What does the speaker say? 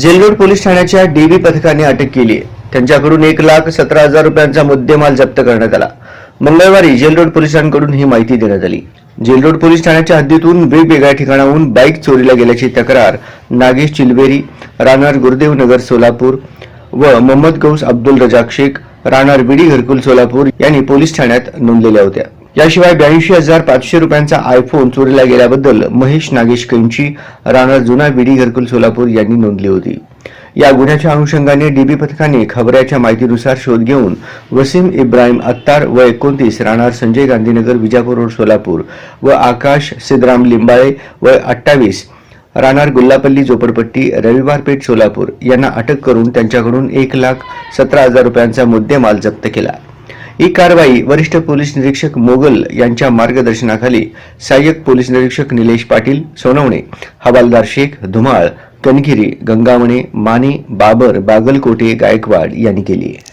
Jail Road police ठाण्याच्या dB पथकाने अटक केली आहे. त्यांच्याकडून 1,17,000 रुपयांचा मुद्देमाल जप्त करण्यात आला. मंगळवारी जेलरोड पोलिसांकडून ही माहिती देण्यात आली. जेलरोड पोलीस ठाण्याच्या हद्दीतून वेगवेगळ्या ठिकाणाहून बाईक चोरीला गेल्याची तक्रार नागेश चिलबेरी, राहणार गुरुदेव नगर सोलापूर व मोहम्मद गौस अब्दुल रजाक शेख, राहणार विडी घरकुल सोलापूर यांनी पोलीस ठाण्यात नोंदलेल्या होत्या. याशिवाय 82,500 रुपयांचा आयफोन चोरीला गेल्याबद्दल महेश नागेश कैंची, राहणार जुना विडी घरकुल सोलापूर यांनी नोंदली होती. या गुन्ह्याच्या अनुषंगाने डीबी पथकाने खबऱ्याच्या माहितीनुसार शोध घेऊन वसीम इब्राहिम अत्तार व 29 राहणार संजय गांधीनगर विजापूर रोड सोलापूर व आकाश सिद्धराम लिंबाळे व 28 राहणार गुल्लापल्ली झोपडपट्टी रविवार पेठ सोलापूर यांना अटक करून त्यांच्याकडून 1,17,000 रुपयांचा मुद्देमाल जप्त केला. ही कारवाई वरिष्ठ पोलीस निरीक्षक मोगल यांच्या मार्गदर्शनाखाली सहाय्यक पोलीस निरीक्षक निलेश पाटील सोनवणे, हवालदार शेख धुमाळ, कनगिरी, गंगावणे, माने, बाबर, बागलकोटे, गायकवाड यांनी केली आहे.